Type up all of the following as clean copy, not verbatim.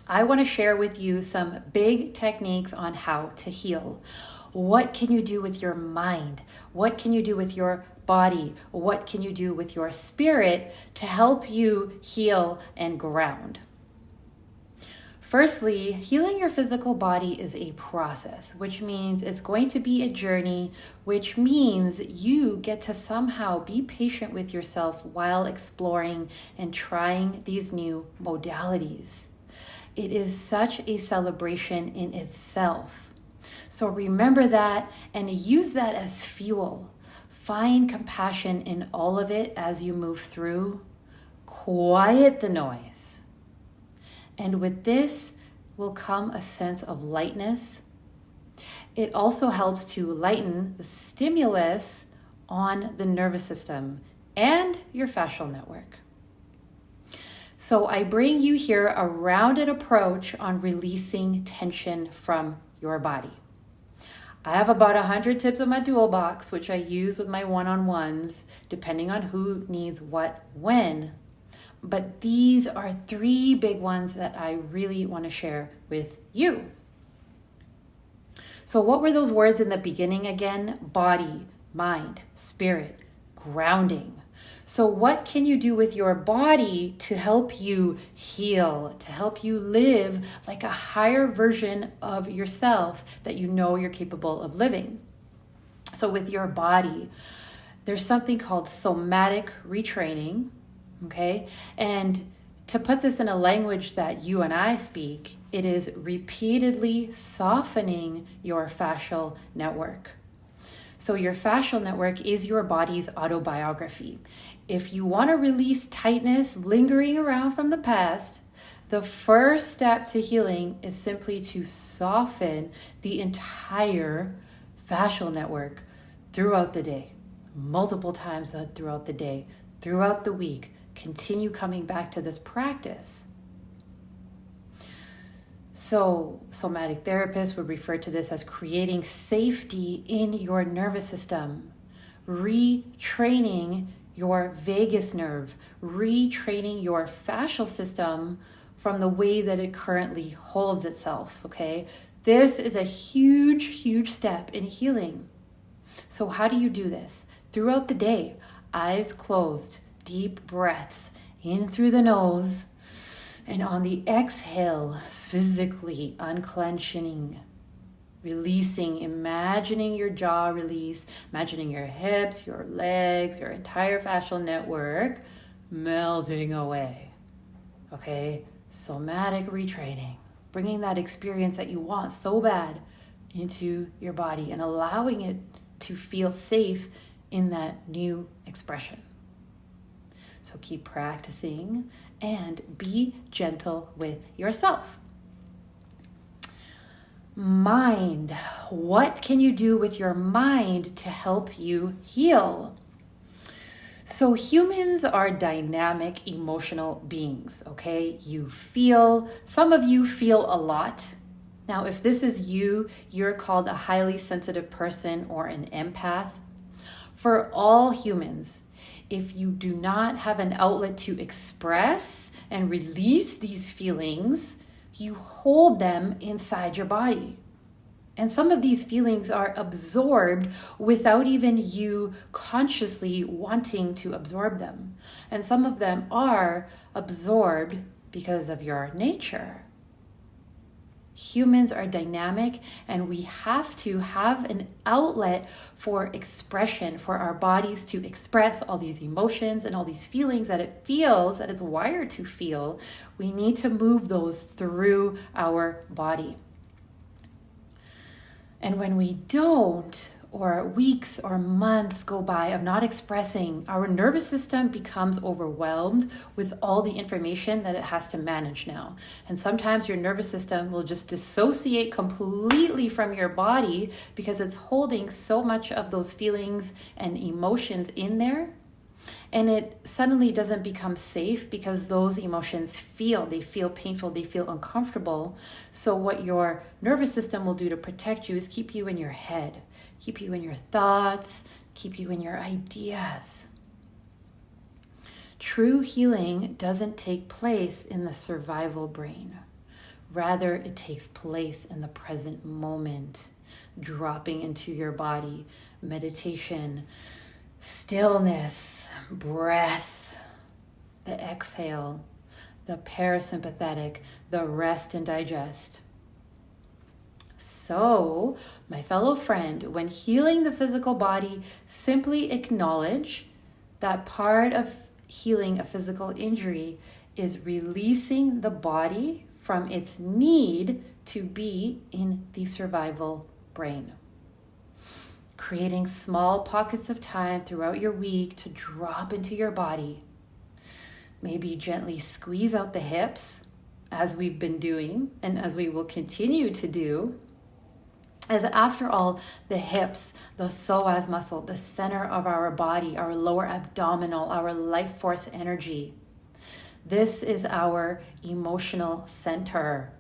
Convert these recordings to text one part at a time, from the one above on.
I want to share with you some big techniques on how to heal. What can you do with your mind? What can you do with your body? What can you do with your spirit to help you heal and ground? Firstly, healing your physical body is a process, which means it's going to be a journey, which means you get to somehow be patient with yourself while exploring and trying these new modalities. It is such a celebration in itself. So remember that and use that as fuel. Find compassion in all of it as you move through. Quiet the noise. And with this will come a sense of lightness. It also helps to lighten the stimulus on the nervous system and your fascial network. So I bring you here a rounded approach on releasing tension from your body. I have about 100 tips in my dual box, which I use with my one-on-ones, depending on who needs what when. But these are 3 big ones that I really want to share with you. So what were those words in the beginning again? Body, mind, spirit, grounding. So what can you do with your body to help you heal, to help you live like a higher version of yourself that you know you're capable of living? So with your body, there's something called somatic retraining. Okay, and to put this in a language that you and I speak, it is repeatedly softening your fascial network. So your fascial network is your body's autobiography. If you want to release tightness lingering around from the past, the first step to healing is simply to soften the entire fascial network throughout the day, multiple times throughout the day, throughout the week. Continue coming back to this practice. So somatic therapists would refer to this as creating safety in your nervous system, retraining your vagus nerve, retraining your fascial system from the way that it currently holds itself, okay? This is a huge, huge step in healing. So how do you do this? Throughout the day, eyes closed, deep breaths in through the nose, and on the exhale, physically unclenching, releasing, imagining your jaw release, imagining your hips, your legs, your entire fascial network melting away. Okay, somatic retraining, bringing that experience that you want so bad into your body and allowing it to feel safe in that new expression. So keep practicing and be gentle with yourself. Mind. What can you do with your mind to help you heal? So humans are dynamic, emotional beings, okay? Some of you feel a lot. Now, if this is you, you're called a highly sensitive person or an empath. For all humans, if you do not have an outlet to express and release these feelings, you hold them inside your body. And some of these feelings are absorbed without even you consciously wanting to absorb them. And some of them are absorbed because of your nature. Humans are dynamic, and we have to have an outlet for expression, for our bodies to express all these emotions and all these feelings that it feels, that it's wired to feel. We need to move those through our body. And when we don't, or weeks or months go by of not expressing, our nervous system becomes overwhelmed with all the information that it has to manage now. And sometimes your nervous system will just dissociate completely from your body because it's holding so much of those feelings and emotions in there. And it suddenly doesn't become safe because those emotions they feel painful, they feel uncomfortable. So what your nervous system will do to protect you is keep you in your head, keep you in your thoughts, keep you in your ideas. True healing doesn't take place in the survival brain. Rather, it takes place in the present moment, dropping into your body, meditation, stillness, breath, the exhale, the parasympathetic, the rest and digest. So, my fellow friend, when healing the physical body, simply acknowledge that part of healing a physical injury is releasing the body from its need to be in the survival brain. Creating small pockets of time throughout your week to drop into your body. Maybe gently squeeze out the hips, as we've been doing and as we will continue to do. As after all, the hips, the psoas muscle, the center of our body, our lower abdominal, our life force energy. This is our emotional center.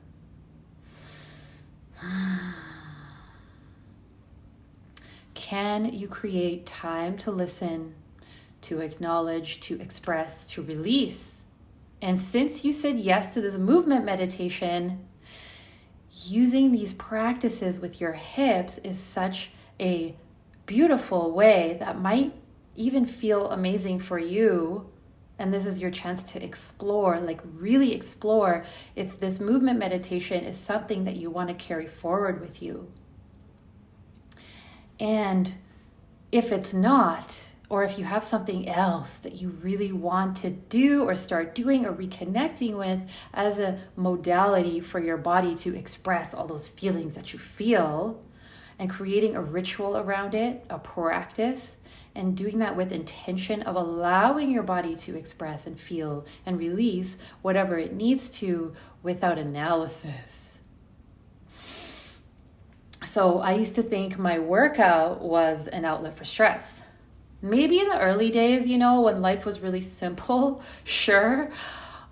Can you create time to listen, to acknowledge, to express, to release? And since you said yes to this movement meditation, using these practices with your hips is such a beautiful way that might even feel amazing for you. And this is your chance to explore, like really explore if this movement meditation is something that you want to carry forward with you. And if it's not, or if you have something else that you really want to do or start doing or reconnecting with as a modality for your body to express all those feelings that you feel, and creating a ritual around it, a practice, and doing that with intention of allowing your body to express and feel and release whatever it needs to without analysis. So I used to think my workout was an outlet for stress. Maybe in the early days, when life was really simple, sure.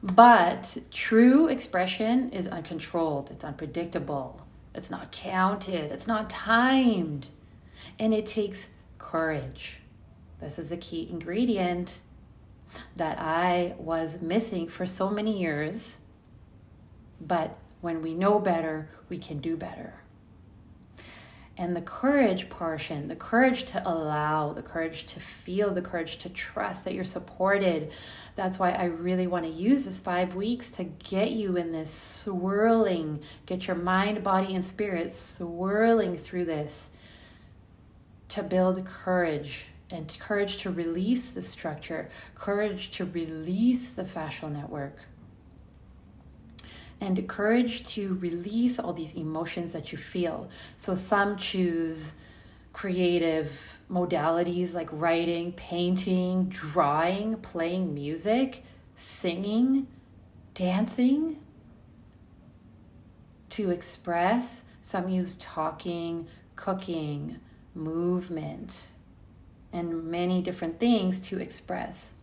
But true expression is uncontrolled. It's unpredictable. It's not counted. It's not timed. And it takes courage. This is a key ingredient that I was missing for so many years. But when we know better, we can do better. And the courage portion, the courage to allow, the courage to feel, the courage to trust that you're supported. That's why I really want to use this 5 weeks to get you in this swirling, get your mind, body, and spirit swirling through this, to build courage, and courage to release the structure, courage to release the fascial network, and courage to release all these emotions that you feel. So some choose creative modalities like writing, painting, drawing, playing music, singing, dancing to express. Some use talking, cooking, movement, and many different things to express.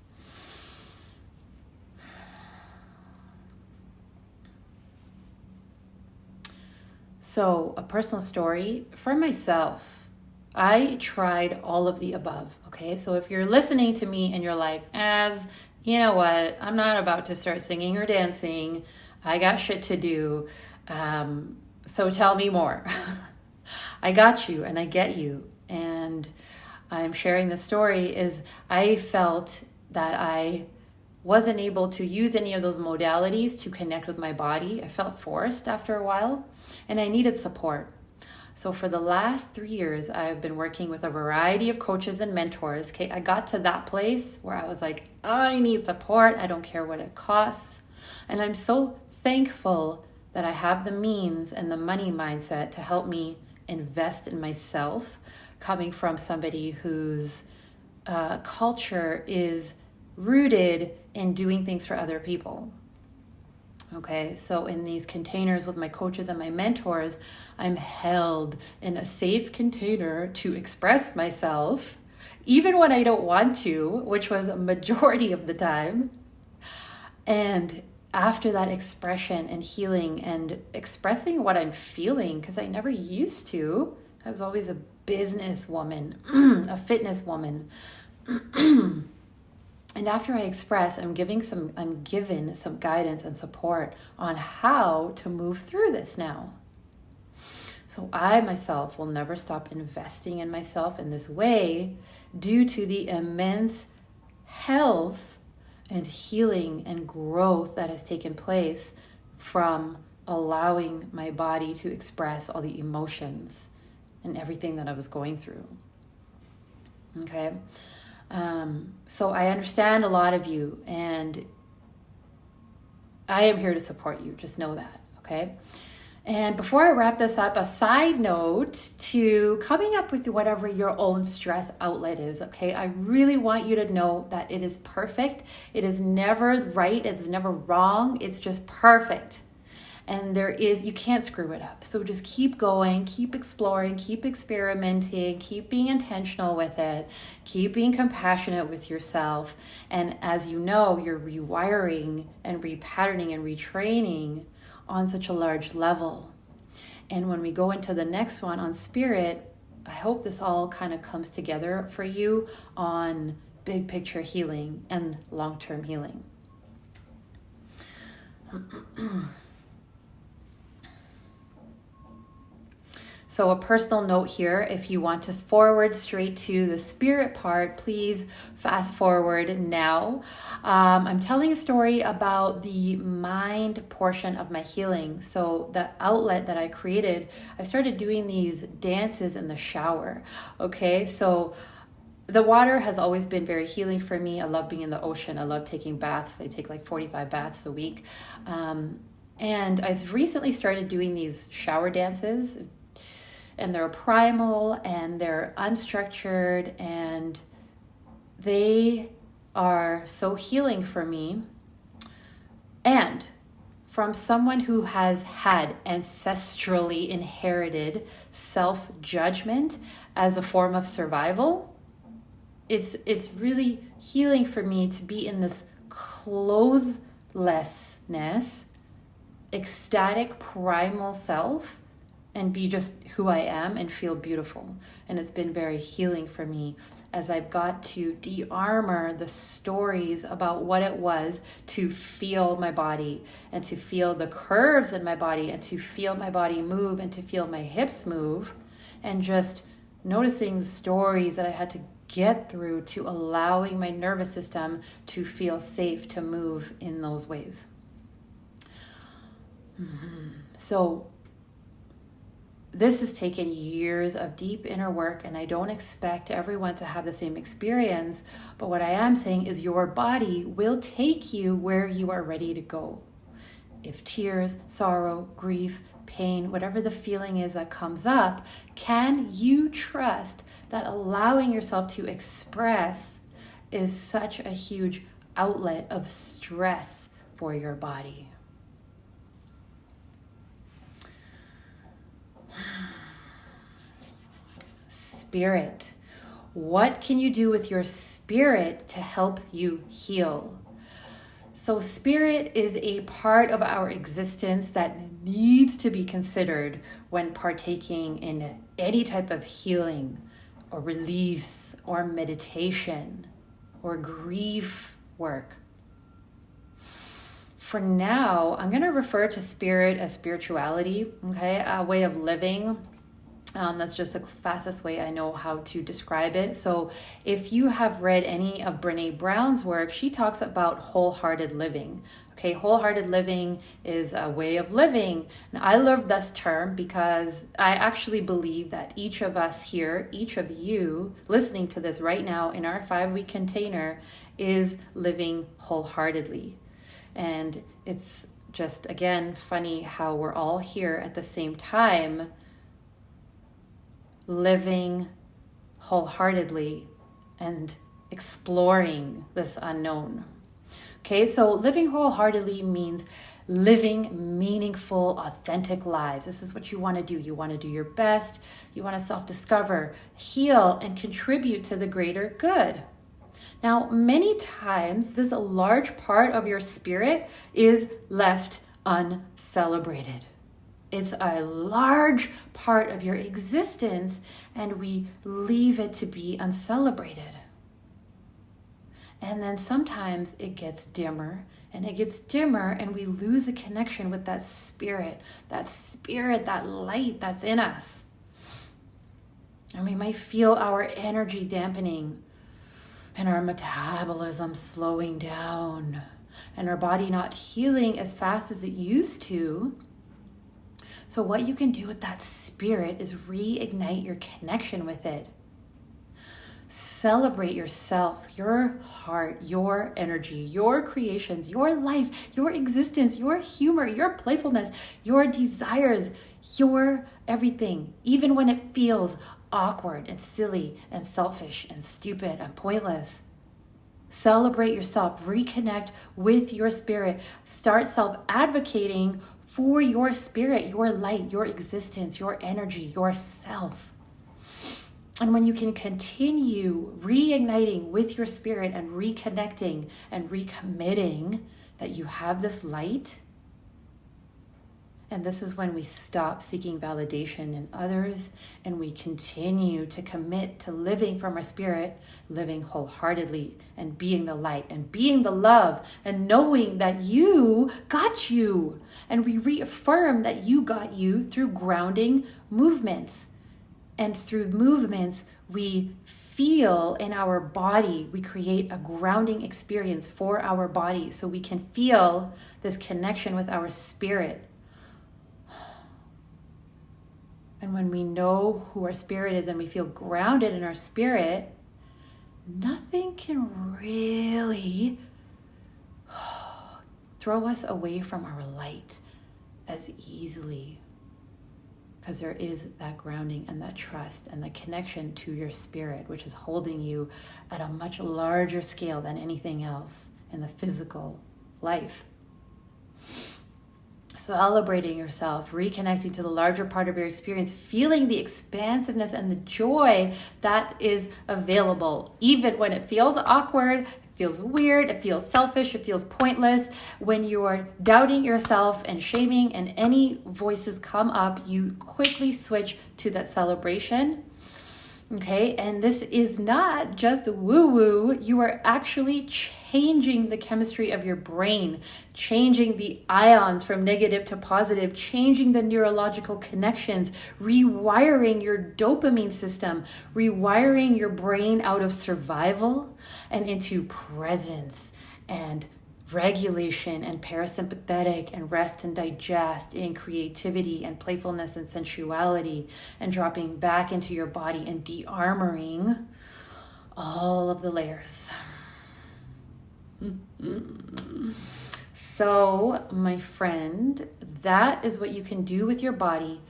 So a personal story for myself, I tried all of the above, okay? So if you're listening to me and you're like, you know what, I'm not about to start singing or dancing, I got shit to do, so tell me more. I got you and I get you. And I'm sharing this story is I felt that I wasn't able to use any of those modalities to connect with my body. I felt forced after a while, and I needed support. So for the last 3 years, I've been working with a variety of coaches and mentors. Okay, I got to that place where I was like, I need support. I don't care what it costs. And I'm so thankful that I have the means and the money mindset to help me invest in myself, coming from somebody whose culture is rooted in doing things for other people. Okay, so in these containers with my coaches and my mentors, I'm held in a safe container to express myself, even when I don't want to, which was a majority of the time. And after that expression and healing and expressing what I'm feeling, because I never used to, I was always a business woman, a fitness woman. And after I express, I'm given some guidance and support on how to move through this now. So I myself will never stop investing in myself in this way due to the immense health and healing and growth that has taken place from allowing my body to express all the emotions and everything that I was going through. Okay. So I understand a lot of you, and I am here to support you. Just know that. Okay. And before I wrap this up, a side note to coming up with whatever your own stress outlet is, okay? I really want you to know that it is perfect. It is never right. It's never wrong. It's just perfect. And you can't screw it up. So just keep going, keep exploring, keep experimenting, keep being intentional with it, keep being compassionate with yourself. And as you know, you're rewiring and repatterning and retraining on such a large level. And when we go into the next one on spirit, I hope this all kind of comes together for you on big picture healing and long-term healing. So a personal note here, if you want to forward straight to the spirit part, please fast forward now. I'm telling a story about the mind portion of my healing. So the outlet that I created, I started doing these dances in the shower. Okay, so the water has always been very healing for me. I love being in the ocean. I love taking baths. I take like 45 baths a week. And I've recently started doing these shower dances. And they're primal and they're unstructured and they are so healing for me. And from someone who has had ancestrally inherited self-judgment as a form of survival, it's really healing for me to be in this clothlessness, ecstatic primal self, and be just who I am and feel beautiful. And it's been very healing for me as I've got to de-armor the stories about what it was to feel my body and to feel the curves in my body and to feel my body move and to feel my hips move, and just noticing the stories that I had to get through to allowing my nervous system to feel safe to move in those ways. So this has taken years of deep inner work, and I don't expect everyone to have the same experience. But what I am saying is your body will take you where you are ready to go. If tears, sorrow, grief, pain, whatever the feeling is that comes up, can you trust that allowing yourself to express is such a huge outlet of stress for your body? Spirit. What can you do with your spirit to help you heal? So spirit is a part of our existence that needs to be considered when partaking in any type of healing or release or meditation or grief work. For now, I'm going to refer to spirit as spirituality, okay, a way of living. That's just the fastest way I know how to describe it. So if you have read any of Brene Brown's work, she talks about wholehearted living. Okay, wholehearted living is a way of living. And I love this term because I actually believe that each of us here, each of you listening to this right now in our 5-week container is living wholeheartedly. And it's just, again, funny how we're all here at the same time living wholeheartedly and exploring this unknown. Okay, so living wholeheartedly means living meaningful, authentic lives. This is what you want to do. You want to do your best. You want to self-discover, heal, and contribute to the greater good. Now, many times, this large part of your spirit is left uncelebrated. It's a large part of your existence, and we leave it to be uncelebrated. And then sometimes it gets dimmer and it gets dimmer and we lose a connection with that spirit, that light that's in us. And we might feel our energy dampening and our metabolism slowing down and our body not healing as fast as it used to. So what you can do with that spirit is reignite your connection with it. Celebrate yourself, your heart, your energy, your creations, your life, your existence, your humor, your playfulness, your desires, your everything, even when it feels awkward and silly and selfish and stupid and pointless. Celebrate yourself, reconnect with your spirit, start self-advocating for your spirit, your light, your existence, your energy, yourself. And when you can continue reigniting with your spirit and reconnecting and recommitting that you have this light, and this is when we stop seeking validation in others and we continue to commit to living from our spirit, living wholeheartedly and being the light and being the love and knowing that you got you. And we reaffirm that you got you through grounding movements. And through movements, we feel in our body, we create a grounding experience for our body so we can feel this connection with our spirit. And when we know who our spirit is and we feel grounded in our spirit, nothing can really throw us away from our light as easily. Because there is that grounding and that trust and that connection to your spirit, which is holding you at a much larger scale than anything else in the physical life. Celebrating yourself, reconnecting to the larger part of your experience, feeling the expansiveness and the joy that is available, even when it feels awkward, it feels weird, it feels selfish, it feels pointless. When you're doubting yourself and shaming and any voices come up, you quickly switch to that celebration. Okay, and this is not just woo-woo. You are actually changing the chemistry of your brain, changing the ions from negative to positive, changing the neurological connections, rewiring your dopamine system, rewiring your brain out of survival and into presence and regulation and parasympathetic and rest and digest in creativity and playfulness and sensuality, and dropping back into your body and de-armoring all of the layers. So, my friend, that is what you can do with your body.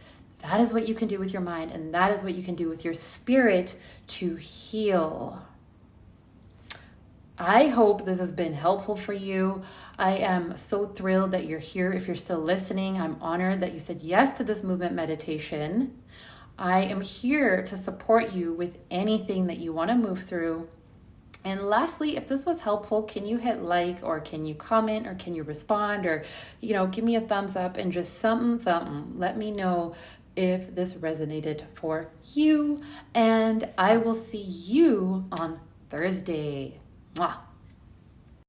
That is what you can do with your mind. And that is what you can do with your spirit to heal. I hope this has been helpful for you. I am so thrilled that you're here. If you're still listening, I'm honored that you said yes to this movement meditation. I am here to support you with anything that you want to move through. And lastly, if this was helpful, can you hit like, or can you comment, or can you respond, or, give me a thumbs up and just something. Let me know if this resonated for you. And I will see you on Thursday. Mwah.